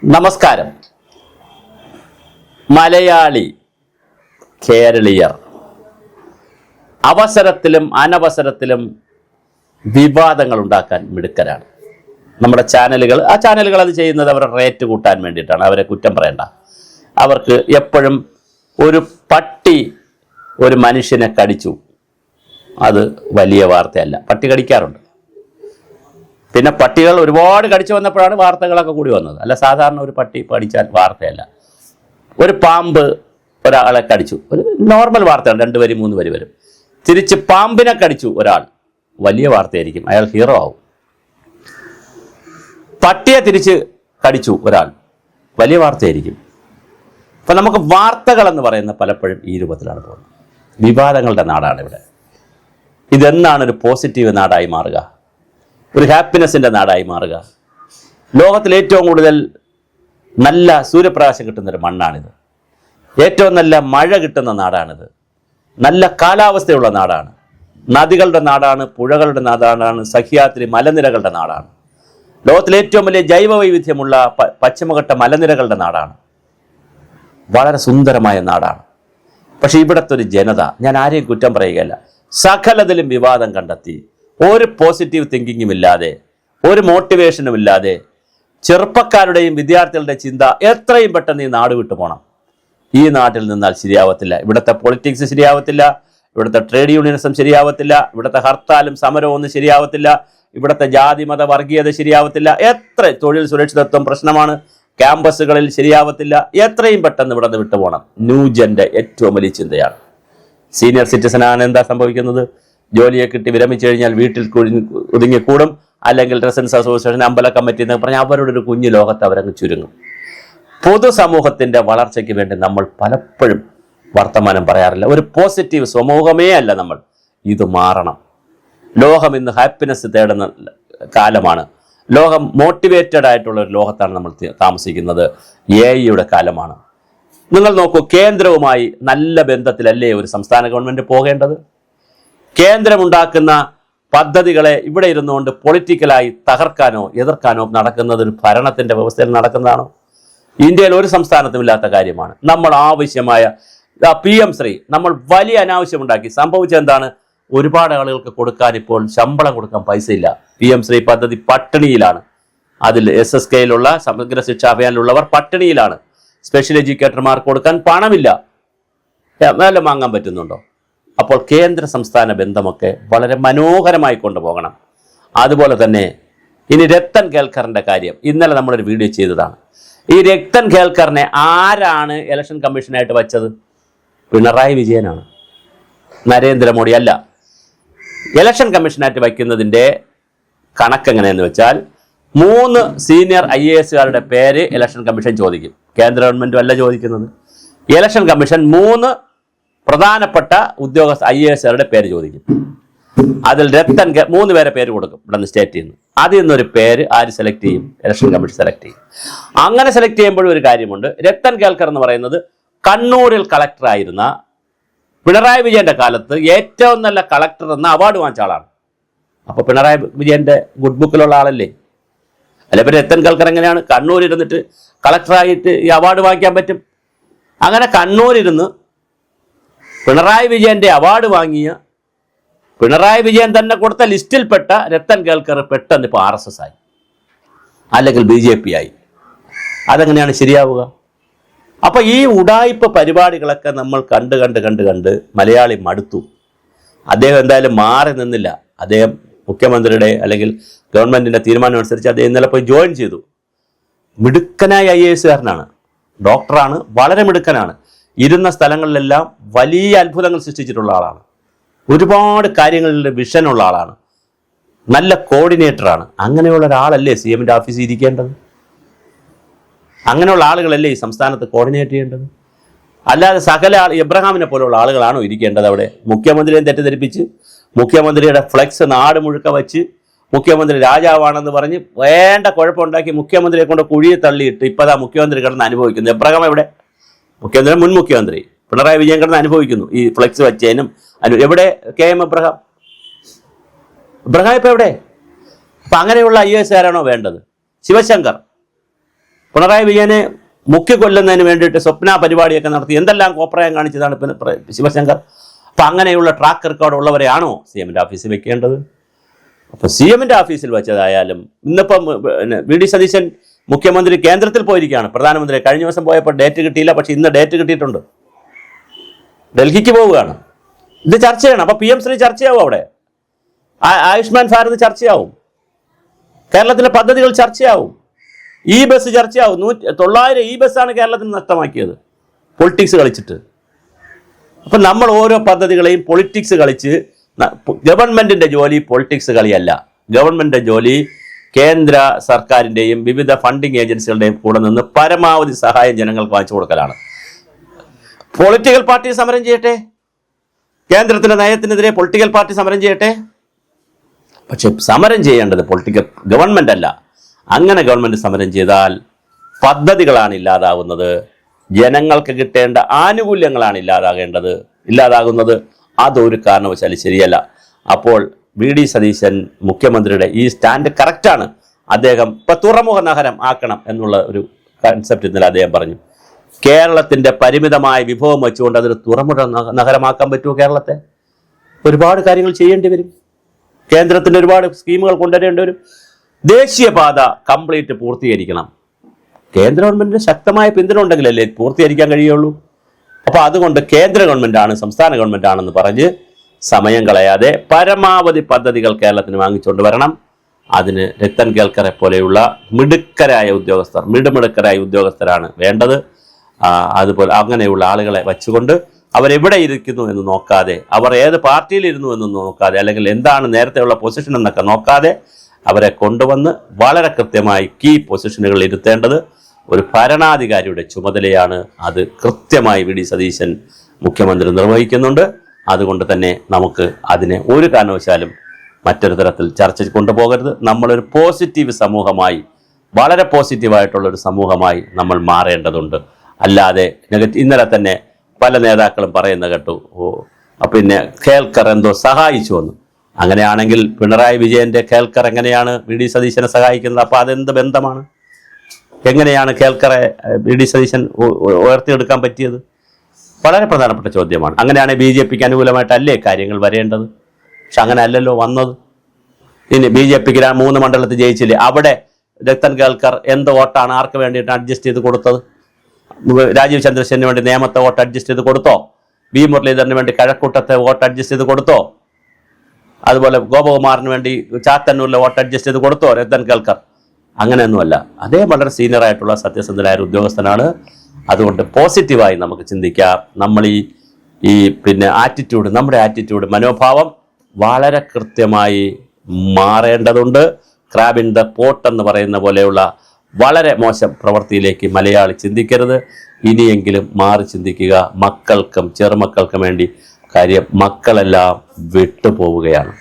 നമസ്കാരം. മലയാളി കേരളീയർ അവസരത്തിലും അനവസരത്തിലും വിവാദങ്ങൾ ഉണ്ടാക്കാൻ മിടുക്കരാണ്. നമ്മുടെ ചാനലുകൾ അത് ചെയ്യുന്നത് അവരുടെ റേറ്റ് കൂട്ടാൻ വേണ്ടിയിട്ടാണ്. അവരെ കുറ്റം പറയണ്ട. അവർക്ക് എപ്പോഴും ഒരു പട്ടി ഒരു മനുഷ്യനെ കടിച്ചു, അത് വലിയ വാർത്തയല്ല. പട്ടി കടിക്കാറുണ്ട്. പിന്നെ പട്ടികൾ ഒരുപാട് കടിച്ചു വന്നപ്പോഴാണ് വാർത്തകളൊക്കെ കൂടി വന്നത്. അല്ല, സാധാരണ ഒരു പട്ടി കടിച്ചാൽ വാർത്തയല്ല. ഒരു പാമ്പ് ഒരാളെ കടിച്ചു, ഒരു നോർമൽ വാർത്തയാണ്, 2 വരി 3 വരി വരും. തിരിച്ച് പാമ്പിനെ കടിച്ചു ഒരാൾ, വലിയ വാർത്തയായിരിക്കും, അയാൾ ഹീറോ ആവും. പട്ടിയെ തിരിച്ച് കടിച്ചു ഒരാൾ, വലിയ വാർത്തയായിരിക്കും. അപ്പം നമുക്ക് വാർത്തകൾ എന്ന് പറയുന്ന പലപ്പോഴും ഈ രൂപത്തിലാണ് പോകുന്നത്. വിവാദങ്ങളുടെ നാടാണ് ഇവിടെ. ഇതെന്നാണ് ഒരു പോസിറ്റീവ് നാടായി മാറുക, ഒരു ഹാപ്പിനെസ്സിൻ്റെ നാടായി മാറുക? ലോകത്തിൽ ഏറ്റവും കൂടുതൽ നല്ല സൂര്യപ്രകാശം കിട്ടുന്നൊരു മണ്ണാണിത്. ഏറ്റവും നല്ല മഴ കിട്ടുന്ന നാടാണിത്. നല്ല കാലാവസ്ഥയുള്ള നാടാണ്. നദികളുടെ നാടാണ്, പുഴകളുടെ നാടാണ്, സഹ്യാദ്രി മലനിരകളുടെ നാടാണ്. ലോകത്തിലെ ഏറ്റവും വലിയ ജൈവ വൈവിധ്യമുള്ള പശ്ചിമഘട്ട മലനിരകളുടെ നാടാണ്. വളരെ സുന്ദരമായ നാടാണ്. പക്ഷേ ഇവിടുത്തെ ഒരു ജനത, ഞാൻ ആരെയും കുറ്റം പറയുകയല്ല, സകലതിലും വിവാദം കണ്ടെത്തി, ഒരു പോസിറ്റീവ് തിങ്കിങ്ങും ഇല്ലാതെ, ഒരു മോട്ടിവേഷനും ഇല്ലാതെ, ചെറുപ്പക്കാരുടെയും വിദ്യാർത്ഥികളുടെ ചിന്ത എത്രയും പെട്ടെന്ന് ഈ നാട് വിട്ടു പോകണം. ഈ നാട്ടിൽ നിന്നാൽ ശരിയാവത്തില്ല. ഇവിടുത്തെ പൊളിറ്റിക്സ് ശരിയാവത്തില്ല, ഇവിടുത്തെ ട്രേഡ് യൂണിയനിസം ശരിയാവത്തില്ല, ഇവിടുത്തെ ഹർത്താലും സമരവും ഒന്നും ശരിയാവത്തില്ല, ഇവിടുത്തെ ജാതി മത വർഗീയത ശരിയാവത്തില്ല. എത്ര തൊഴിൽ സുരക്ഷിതത്വം പ്രശ്നമാണ്, ക്യാമ്പസുകളിൽ ശരിയാവത്തില്ല. എത്രയും പെട്ടെന്ന് ഇവിടെ നിന്ന് വിട്ടുപോകണം. ന്യൂജന്റെ ഏറ്റവും വലിയ ചിന്തയാണ്. സീനിയർ സിറ്റിസനാണ് എന്താ സംഭവിക്കുന്നത്? ജോലിയെ കിട്ടി വിരമിച്ചു കഴിഞ്ഞാൽ വീട്ടിൽ ഒതുങ്ങിക്കൂടും, അല്ലെങ്കിൽ റെസിഡൻസ് അസോസിയേഷൻ, അമ്പല കമ്മിറ്റി എന്നൊക്കെ പറഞ്ഞാൽ അവരുടെ ഒരു കുഞ്ഞു ലോകത്ത് അവരങ്ങ് ചുരുങ്ങും. പൊതുസമൂഹത്തിൻ്റെ വളർച്ചയ്ക്ക് വേണ്ടി നമ്മൾ പലപ്പോഴും വർത്തമാനം പറയാറില്ല. ഒരു പോസിറ്റീവ് സമൂഹമേ അല്ല നമ്മൾ. ഇത് മാറണം. ലോകം ഇന്ന് ഹാപ്പിനെസ് തേടുന്ന കാലമാണ്. ലോകം മോട്ടിവേറ്റഡ് ആയിട്ടുള്ള ഒരു ലോകത്താണ് നമ്മൾ താമസിക്കുന്നത്. AI കാലമാണ്. നിങ്ങൾ നോക്കൂ, കേന്ദ്രവുമായി നല്ല ബന്ധത്തിലല്ലേ ഒരു സംസ്ഥാന ഗവൺമെൻറ് പോകേണ്ടത്? കേന്ദ്രമുണ്ടാക്കുന്ന പദ്ധതികളെ ഇവിടെ ഇരുന്നുകൊണ്ട് പൊളിറ്റിക്കലായി തകർക്കാനോ എതിർക്കാനോ നടക്കുന്നത് ഒരു ഭരണത്തിൻ്റെ വ്യവസ്ഥയിൽ നടക്കുന്നതാണോ? ഇന്ത്യയിൽ ഒരു സംസ്ഥാനത്തും ഇല്ലാത്ത കാര്യമാണ്. നമ്മൾ ആവശ്യമായ PM ശ്രീ നമ്മൾ വലിയ അനാവശ്യമുണ്ടാക്കി. സംഭവിച്ചെന്താണ്? ഒരുപാട് ആളുകൾക്ക് കൊടുക്കാൻ ഇപ്പോൾ ശമ്പളം കൊടുക്കാൻ പൈസ ഇല്ല. PM ശ്രീ പദ്ധതി പട്ടിണിയിലാണ്. അതിൽ SSKയിലുള്ള സമഗ്ര ശിക്ഷാ അഭിയാനിലുള്ളവർ പട്ടിണിയിലാണ്. സ്പെഷ്യൽ എഡ്യൂക്കേറ്റർമാർക്ക് കൊടുക്കാൻ പണമില്ല. നല്ല വാങ്ങാൻ പറ്റുന്നുണ്ടോ? അപ്പോൾ കേന്ദ്ര സംസ്ഥാന ബന്ധമൊക്കെ വളരെ മനോഹരമായി കൊണ്ടുപോകണം. അതുപോലെ തന്നെ ഇനി രത്തൻ കേൽക്കറിൻ്റെ കാര്യം ഇന്നലെ നമ്മളൊരു വീഡിയോ ചെയ്തതാണ്. ഈ രത്തൻ കേൽക്കറിനെ ആരാണ് ഇലക്ഷൻ കമ്മീഷനായിട്ട് വച്ചത്? പിണറായി വിജയനാണ്, നരേന്ദ്രമോദി അല്ല. ഇലക്ഷൻ കമ്മീഷനായിട്ട് വയ്ക്കുന്നതിൻ്റെ കണക്കെങ്ങനെയെന്ന് വെച്ചാൽ 3 സീനിയർ IASകാരുടെ പേര് ഇലക്ഷൻ കമ്മീഷൻ ചോദിക്കും. കേന്ദ്ര ഗവൺമെൻറ്റും അല്ല ചോദിക്കുന്നത്. ഇലക്ഷൻ കമ്മീഷൻ 3 പ്രധാനപ്പെട്ട ഉദ്യോഗസ്ഥ IASകാരുടെ പേര് ചോദിക്കും. അതിൽ 3 പേരെ പേര് കൊടുക്കും ഇവിടെ നിന്ന് സ്റ്റേറ്റിൽ നിന്ന്. അതിൽ നിന്നൊരു പേര് ആര് സെലക്ട് ചെയ്യും? ഇലക്ഷൻ കമ്മീഷൻ സെലക്ട് ചെയ്യും. അങ്ങനെ സെലക്ട് ചെയ്യുമ്പോഴും ഒരു കാര്യമുണ്ട്. രത്തൻ കേൽക്കർ എന്ന് പറയുന്നത് കണ്ണൂരിൽ കളക്ടറായിരുന്ന പിണറായി വിജയൻ്റെ കാലത്ത് ഏറ്റവും നല്ല കളക്ടർ എന്ന അവാർഡ് വാങ്ങിച്ച ആളാണ്. അപ്പോൾ പിണറായി വിജയൻ്റെ ഗുഡ് ബുക്കിലുള്ള ആളല്ലേ? അല്ലെ? പിന്നെ രത്തൻ കേൽക്കർ എങ്ങനെയാണ് കണ്ണൂരിരുന്നിട്ട് കളക്ടറായിട്ട് ഈ അവാർഡ് വാങ്ങിക്കാൻ പറ്റും? അങ്ങനെ കണ്ണൂരിരുന്ന് പിണറായി വിജയൻ്റെ അവാർഡ് വാങ്ങിയ, പിണറായി വിജയൻ തന്നെ കൊടുത്ത ലിസ്റ്റിൽപ്പെട്ട രത്തൻ കേൽക്കർ പെട്ടെന്ന് ഇപ്പോൾ RSS ആയി, അല്ലെങ്കിൽ BJP ആയി. അതെങ്ങനെയാണ് ശരിയാവുക? അപ്പോൾ ഈ ഉഡായിപ്പ് പരിപാടികളൊക്കെ നമ്മൾ കണ്ട് മലയാളി മടുത്തു. അദ്ദേഹം എന്തായാലും മാറി നിന്നില്ല. അദ്ദേഹം മുഖ്യമന്ത്രിയുടെ അല്ലെങ്കിൽ ഗവൺമെൻറ്റിൻ്റെ തീരുമാനം അനുസരിച്ച് അദ്ദേഹം ഇന്നലെ പോയി ജോയിൻ ചെയ്തു. മിടുക്കനായ IASകാരനാണ്, ഡോക്ടറാണ്, വളരെ മിടുക്കനാണ്. ഇരുന്ന സ്ഥലങ്ങളിലെല്ലാം വലിയ അത്ഭുതങ്ങൾ സൃഷ്ടിച്ചിട്ടുള്ള ആളാണ്. ഒരുപാട് കാര്യങ്ങളിൽ വിഷനുള്ള ആളാണ്. നല്ല കോർഡിനേറ്ററാണ്. അങ്ങനെയുള്ള ഒരാളല്ലേ CMൻ്റെ ഓഫീസിൽ ഇരിക്കേണ്ടത്? അങ്ങനെയുള്ള ആളുകളല്ലേ ഈ സംസ്ഥാനത്ത് കോർഡിനേറ്റ് ചെയ്യേണ്ടത്? അല്ലാതെ സകല എബ്രഹാമിനെ പോലുള്ള ആളുകളാണോ ഇരിക്കേണ്ടത് അവിടെ? മുഖ്യമന്ത്രിയെ തെറ്റിദ്ധരിപ്പിച്ച്, മുഖ്യമന്ത്രിയുടെ ഫ്ലെക്സ് നാട് മുഴുക്ക വച്ച്, മുഖ്യമന്ത്രി രാജാവാണെന്ന് പറഞ്ഞ് വേണ്ട കുഴപ്പമുണ്ടാക്കി മുഖ്യമന്ത്രിയെ കൊണ്ട് കുഴിയെ തള്ളിയിട്ട് ഇപ്പോഴാ മുഖ്യമന്ത്രി കിടന്ന് അനുഭവിക്കുന്നു. എബ്രഹാം എവിടെ? മുഖ്യമന്ത്രി, മുൻ മുഖ്യമന്ത്രി പിണറായി വിജയൻ കിടന്ന് അനുഭവിക്കുന്നു ഈ ഫ്ലെക്സ് വെച്ചതിനും. എവിടെ KM എബ്രഹാം? ഇപ്പം എവിടെ? അപ്പം അങ്ങനെയുള്ള IASകാരാണോ വേണ്ടത്? ശിവശങ്കർ പിണറായി വിജയനെ മുക്കിക്കൊല്ലുന്നതിന് വേണ്ടിയിട്ട് സ്വപ്ന പരിപാടിയൊക്കെ നടത്തി എന്തെല്ലാം കോപ്രായം കാണിച്ചതാണ് ശിവശങ്കർ. അപ്പം അങ്ങനെയുള്ള ട്രാക്ക് റെക്കോർഡ് ഉള്ളവരെയാണോ സി എമ്മിൻ്റെ ഓഫീസിൽ വെക്കേണ്ടത്? അപ്പം സി എമ്മിൻ്റെ ഓഫീസിൽ വെച്ചതായാലും ഇന്നിപ്പം വി ഡി സതീശൻ മുഖ്യമന്ത്രി കേന്ദ്രത്തിൽ പോയിരിക്കുകയാണ്. പ്രധാനമന്ത്രി കഴിഞ്ഞ ദിവസം പോയപ്പോൾ ഡേറ്റ് കിട്ടിയില്ല, പക്ഷേ ഇന്ന് ഡേറ്റ് കിട്ടിയിട്ടുണ്ട്, ഡൽഹിക്ക് പോവുകയാണ്. ഇത് ചർച്ചയാണ്. അപ്പോൾ PM ശ്രീ ചർച്ചയാവും, അവിടെ ആയുഷ്മാൻ ഭാരത് ചർച്ചയാവും, കേരളത്തിലെ പദ്ധതികൾ ചർച്ചയാവും, ഈ ബസ് ചർച്ചയാവും. 900 ഈ ബസ്സാണ് കേരളത്തിന് നഷ്ടമാക്കിയത് പൊളിറ്റിക്സ് കളിച്ചിട്ട്. അപ്പം നമ്മൾ ഓരോ പദ്ധതികളെയും പൊളിറ്റിക്സ് കളിച്ച്, ഗവൺമെൻറ്റിൻ്റെ ജോലി പൊളിറ്റിക്സ് കളിയല്ല. ഗവൺമെൻറ്റിൻ്റെ ജോലി കേന്ദ്ര സർക്കാരിൻ്റെയും വിവിധ ഫണ്ടിങ് ഏജൻസികളുടെയും കൂടെ നിന്ന് പരമാവധി സഹായം ജനങ്ങൾക്ക് വാങ്ങിച്ചു കൊടുക്കലാണ്. പൊളിറ്റിക്കൽ പാർട്ടി സമരം ചെയ്യട്ടെ, കേന്ദ്രത്തിൻ്റെ നയത്തിനെതിരെ പൊളിറ്റിക്കൽ പാർട്ടി സമരം ചെയ്യട്ടെ, പക്ഷെ സമരം ചെയ്യേണ്ടത് ഗവൺമെൻറ് അല്ല. അങ്ങനെ ഗവൺമെൻറ് സമരം ചെയ്താൽ പദ്ധതികളാണ് ഇല്ലാതാവുന്നത്, ജനങ്ങൾക്ക് കിട്ടേണ്ട ആനുകൂല്യങ്ങളാണ് ഇല്ലാതാകുന്നത്. അതൊരു കാരണവശാലും ശരിയല്ല. അപ്പോൾ വി ഡി സതീശൻ മുഖ്യമന്ത്രിയുടെ ഈ സ്റ്റാൻഡ് കറക്റ്റാണ്. അദ്ദേഹം ഇപ്പം തുറമുഖ നഗരം ആക്കണം എന്നുള്ള ഒരു കൺസെപ്റ്റ് ഇന്നലെ അദ്ദേഹം പറഞ്ഞു. കേരളത്തിൻ്റെ പരിമിതമായ വിഭവം വെച്ചുകൊണ്ട് അതൊരു തുറമുഖ നഗരമാക്കാൻ പറ്റുമോ? കേരളത്തെ ഒരുപാട് കാര്യങ്ങൾ ചെയ്യേണ്ടി വരും. കേന്ദ്രത്തിൻ്റെ ഒരുപാട് സ്കീമുകൾ കൊണ്ടുവരേണ്ടി വരും. ദേശീയപാത കംപ്ലീറ്റ് പൂർത്തീകരിക്കണം. കേന്ദ്ര ഗവൺമെൻറ്റിന് ശക്തമായ പിന്തുണ ഉണ്ടെങ്കിലല്ലേ പൂർത്തീകരിക്കാൻ കഴിയുള്ളൂ. അപ്പോൾ അതുകൊണ്ട് കേന്ദ്ര ഗവൺമെൻറ്റാണ്, സംസ്ഥാന ഗവൺമെൻറ്റാണെന്ന് പറഞ്ഞ് സമയം കളയാതെ പരമാവധി പദ്ധതികൾ കേരളത്തിന് വാങ്ങിച്ചുകൊണ്ട് വരണം. അതിന് രത്തൻ കേൽക്കറെ പോലെയുള്ള മിടുക്കരായ ഉദ്യോഗസ്ഥരാണ് വേണ്ടത്. അതുപോലെ അങ്ങനെയുള്ള ആളുകളെ വച്ചുകൊണ്ട് അവരെവിടെ ഇരിക്കുന്നു എന്ന് നോക്കാതെ, അവർ ഏത് പാർട്ടിയിലിരുന്നു എന്ന് നോക്കാതെ, അല്ലെങ്കിൽ എന്താണ് നേരത്തെയുള്ള പൊസിഷൻ എന്നൊക്കെ നോക്കാതെ അവരെ കൊണ്ടുവന്ന് വളരെ കൃത്യമായി കീ പൊസിഷനുകളിൽ ഇരുത്തേണ്ടത് ഒരു ഭരണാധികാരിയുടെ ചുമതലയാണ്. അത് കൃത്യമായി വി ഡി സതീശൻ മുഖ്യമന്ത്രി നിർവഹിക്കുന്നുണ്ട്. അതുകൊണ്ട് തന്നെ നമുക്ക് അതിനെ ഒരു കാരണവശാലും മറ്റൊരു തരത്തിൽ ചർച്ച കൊണ്ടുപോകരുത്. നമ്മളൊരു പോസിറ്റീവ് സമൂഹമായി, വളരെ പോസിറ്റീവായിട്ടുള്ളൊരു സമൂഹമായി നമ്മൾ മാറേണ്ടതുണ്ട്. അല്ലാതെ ഇന്നലെ തന്നെ പല നേതാക്കളും പറയുന്ന കേട്ടു, പിന്നെ കേൽക്കർ എന്തോ സഹായിച്ചു എന്ന്. അങ്ങനെയാണെങ്കിൽ പിണറായി വിജയൻ്റെ കേൽക്കർ എങ്ങനെയാണ് വി ഡി സതീശനെ സഹായിക്കുന്നത്? അപ്പോൾ അതെന്ത് ബന്ധമാണ്? എങ്ങനെയാണ് കേൽക്കറെ വി ഡി സതീശൻ ഉയർത്തിയെടുക്കാൻ പറ്റിയത്? വളരെ പ്രധാനപ്പെട്ട ചോദ്യമാണ്. അങ്ങനെയാണെങ്കിൽ BJPക്ക് അനുകൂലമായിട്ടല്ലേ കാര്യങ്ങൾ വരേണ്ടത്? പക്ഷെ അങ്ങനെ അല്ലല്ലോ വന്നത്. ഇനി BJPക്ക് 3 മണ്ഡലത്തിൽ ജയിച്ചില്ലേ, അവിടെ രത്തൻ കേൽക്കർ എന്ത് വോട്ടാണ് ആർക്ക് വേണ്ടിയിട്ട് അഡ്ജസ്റ്റ് ചെയ്ത് കൊടുത്തത്? രാജീവ് ചന്ദ്രശേഖരന് വേണ്ടി നേമത്തെ വോട്ട് അഡ്ജസ്റ്റ് ചെയ്ത് കൊടുത്തോ? വി മുരളീധരന് വേണ്ടി കഴക്കൂട്ടത്തെ വോട്ട് അഡ്ജസ്റ്റ് ചെയ്ത് കൊടുത്തോ? അതുപോലെ ഗോപകുമാറിന് വേണ്ടി ചാത്തന്നൂരിലെ വോട്ട് അഡ്ജസ്റ്റ് ചെയ്ത് കൊടുത്തോ രത്തൻ കേൽക്കർ? അങ്ങനെയൊന്നുമല്ല. അദ്ദേഹം വളരെ സീനിയറായിട്ടുള്ള സത്യസന്ധനായ ഒരു ഉദ്യോഗസ്ഥനാണ്. അതുകൊണ്ട് പോസിറ്റീവായി നമുക്ക് ചിന്തിക്കാം. നമ്മൾ നമ്മുടെ ആറ്റിറ്റ്യൂഡ് മനോഭാവം വളരെ കൃത്യമായി മാറേണ്ടതുണ്ട്. ക്രാബ് ഇൻ ദ പോട്ട് എന്ന് പറയുന്ന പോലെയുള്ള വളരെ മോശം പ്രവൃത്തിയിലേക്ക് മലയാളി ചിന്തിക്കരുത്. ഇനിയെങ്കിലും മാറി ചിന്തിക്കുക. മക്കൾക്കും ചെറുമക്കൾക്കും വേണ്ടി. കാര്യം മക്കളെല്ലാം വിട്ടുപോവുകയാണ്.